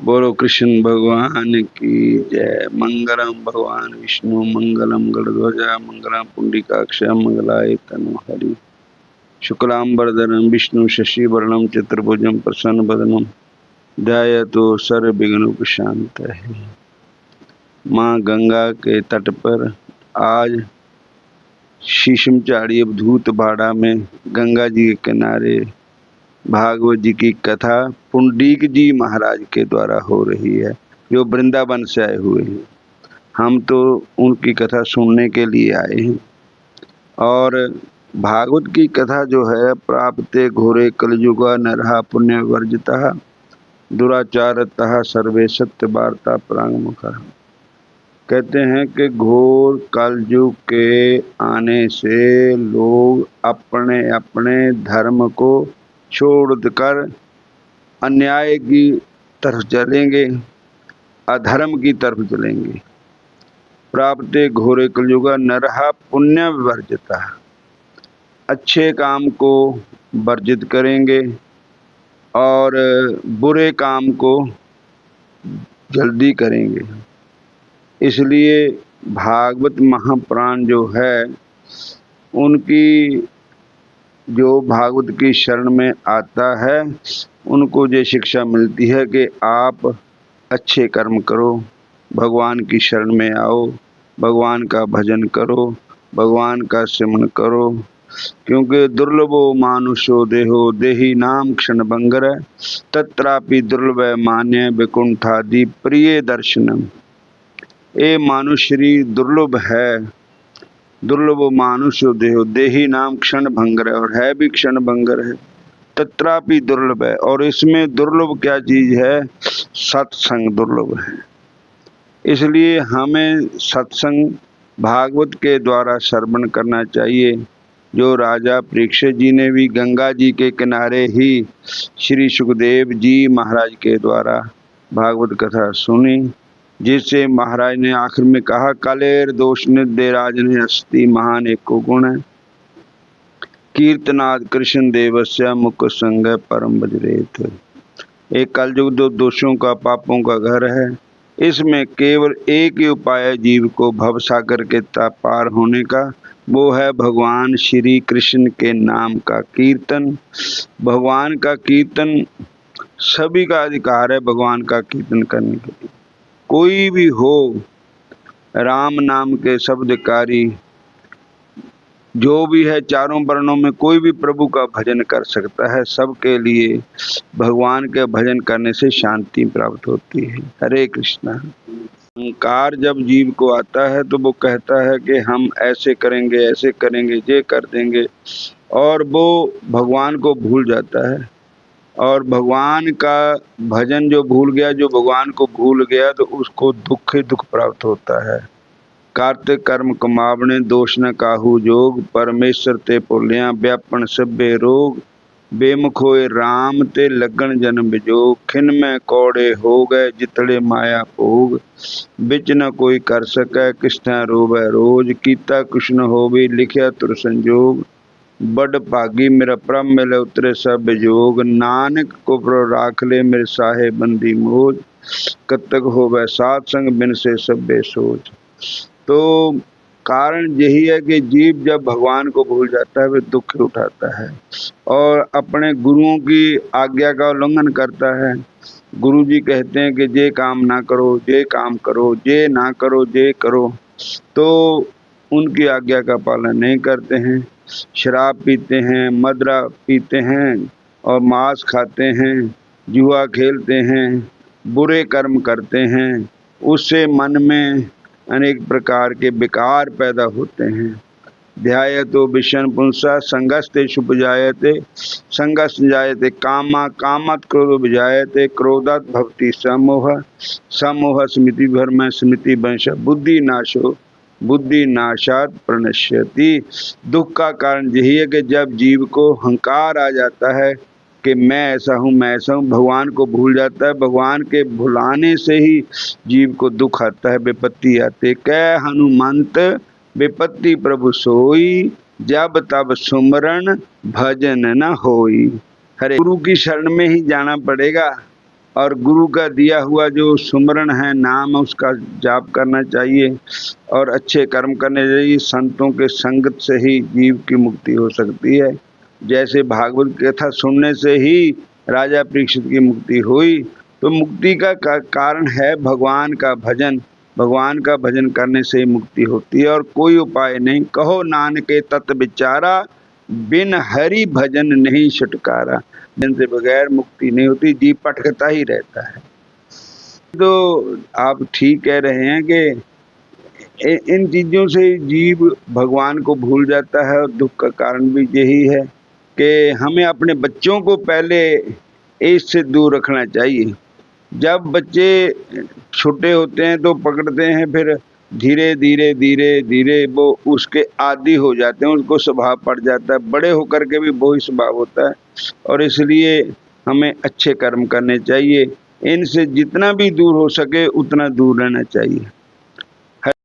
बोलो कृष्ण भगवान की जय। मंगलम भगवान विष्णु मंगलम गणध्वजा मंगलम पुंडरीकाक्ष मंगलाय तनोहरि। शुक्लांबरधरं विष्णु शशिवर्णं चतुर्भुजं प्रसन्नवदनं ध्यायतो सर्वविघ्नोपशान्तये। माँ गंगा के तट पर आज शीशमचाड़ी अवधूत बाड़ा में गंगा जी के किनारे भागवत जी की कथा पुंडरीक जी महाराज के द्वारा हो रही है, जो वृंदावन से आए हुए हैं। हम तो उनकी कथा सुनने के लिए आए हैं। और भागवत की कथा जो है, प्राप्ते घोरे कलयुगा नरहा पुण्य वर्जिता दुराचारतः सर्वे सत्य वार्ता प्रांगमुखः। कहते हैं कि घोर कलयुग के आने से लोग अपने अपने धर्म को छोड़कर अन्याय की तरफ चलेंगे, अधर्म की तरफ चलेंगे। प्राप्ते घोरे कलयुगा नरहा पुण्य वर्जिता, अच्छे काम को वर्जित करेंगे और बुरे काम को जल्दी करेंगे। इसलिए भागवत महापुराण जो है, उनकी जो भागवत की शरण में आता है उनको ये शिक्षा मिलती है कि आप अच्छे कर्म करो, भगवान की शरण में आओ, भगवान का भजन करो, भगवान का सिमरन करो। क्योंकि दुर्लभो मानुषो देहो देही नाम क्षण भंगर तत्रापि दुर्लभ मान्य विकुंठादि प्रिय दर्शनम। ए मानुष शरीर दुर्लभ है, दुर्लभ मानुष्य देहो देही नाम क्षण भंगर, और है भी क्षण भंगर है। तत्रापि दुर्लभ है, और इसमें दुर्लभ क्या चीज है? सत्संग दुर्लभ है। इसलिए हमें सत्संग भागवत के द्वारा श्रवण करना चाहिए। जो राजा परीक्षित जी ने भी गंगा जी के किनारे ही श्री सुखदेव जी महाराज के द्वारा भागवत कथा सुनी, जिससे महाराज ने आखिर में कहा, कालेर दोष निदे राजने अस्ति महान एको गुण कीर्तनाद कृष्ण देवस्य मुख संग परम बजरेत। एक कलयुग दो दोषों का, पापों का घर है। इसमें केवल एक ही उपाय है जीव को भव सागर के पार होने का, वो है भगवान श्री कृष्ण के नाम का कीर्तन। भगवान का कीर्तन सभी का अधिकार है, भगवान का कीर्तन करने के लिए। कोई भी हो, राम नाम के शब्दकारी जो भी है, चारों वर्णों में कोई भी प्रभु का भजन कर सकता है। सबके लिए भगवान के भजन करने से शांति प्राप्त होती है। हरे कृष्णा। अहंकार जब जीव को आता है तो वो कहता है कि हम ऐसे करेंगे, ऐसे करेंगे, ये कर देंगे, और वो भगवान को भूल जाता है। और भगवान का भजन जो भूल गया, जो भगवान को भूल गया, तो उसको दुख ही दुख प्राप्त होता है। कार्तिक कर्म कमावने दोष न काहू जोग, परमेश्वर ते भुलिया व्यापन सभे रोग। बेमुख होए राम ते लगन जन्म विजोग, खिन में कौड़े हो गए जितड़े माया भोग। बिच न कोई कर सकै किसथा रोवै रोज, कीता कुछ न होवे लिखिया तुर संजोग। बड़ भागी मेरा प्रभ मिले उतरे सब विजोग, नानक को प्रो राख ले मेरे साहे बंदी मोज। कतक होवे सात संग बिन से सभे सोच। तो कारण यही है कि जीव जब भगवान को भूल जाता है, वह दुख उठाता है और अपने गुरुओं की आज्ञा का उल्लंघन करता है। गुरु जी कहते हैं कि ये काम ना करो, ये काम करो, ये ना करो, ये करो, तो उनकी आज्ञा का पालन नहीं करते हैं। शराब पीते हैं, मदरा पीते हैं और मांस खाते हैं, जुआ खेलते हैं, बुरे कर्म करते हैं। उससे मन में अनेक प्रकार के विकार पैदा होते हैं। ध्यायतो विषण पुंसा संगस्ते शुभजायते, संगस्त जायते कामा, कामत क्रोध विजायते, क्रोधात भवति समोह, समोह स्मृति भ्रम, स्मृति वंश बुद्धि नाशो, बुद्धि नाशात प्रणश्यति। दुख का कारण यही है कि जब जीव को अहंकार आ जाता है कि मैं ऐसा हूँ, मैं ऐसा हूँ, भगवान को भूल जाता है। भगवान के भुलाने से ही जीव को दुख आता है, विपत्ति आते। कै हनुमंत विपत्ति प्रभु सोई, जब तब सुमरण भजन न होई। हरे गुरु की शरण में ही जाना पड़ेगा। और गुरु का दिया हुआ जो सुमरण है, नाम, उसका जाप करना चाहिए और अच्छे कर्म करने चाहिए। संतों के संगत से ही जीव की मुक्ति हो सकती है। जैसे भागवत कथा सुनने से ही राजा परीक्षित की मुक्ति हुई, तो मुक्ति का कारण है भगवान का भजन। भगवान का भजन करने से ही मुक्ति होती है और कोई उपाय नहीं। कहो नानके तत् विचारा, बिन हरि भजन नहीं छुटकारा। भजन से बगैर मुक्ति नहीं होती, जीव भटकता ही रहता है। तो आप ठीक कह रहे हैं कि इन चीजों से जीव भगवान को भूल जाता है और दुख का कारण भी यही है कि हमें अपने बच्चों को पहले इससे दूर रखना चाहिए। जब बच्चे छोटे होते हैं तो पकड़ते हैं, फिर धीरे धीरे धीरे धीरे वो उसके आदी हो जाते हैं, उसको स्वभाव पड़ जाता है। बड़े होकर के भी वही स्वभाव होता है और इसलिए हमें अच्छे कर्म करने चाहिए। इनसे जितना भी दूर हो सके उतना दूर रहना चाहिए।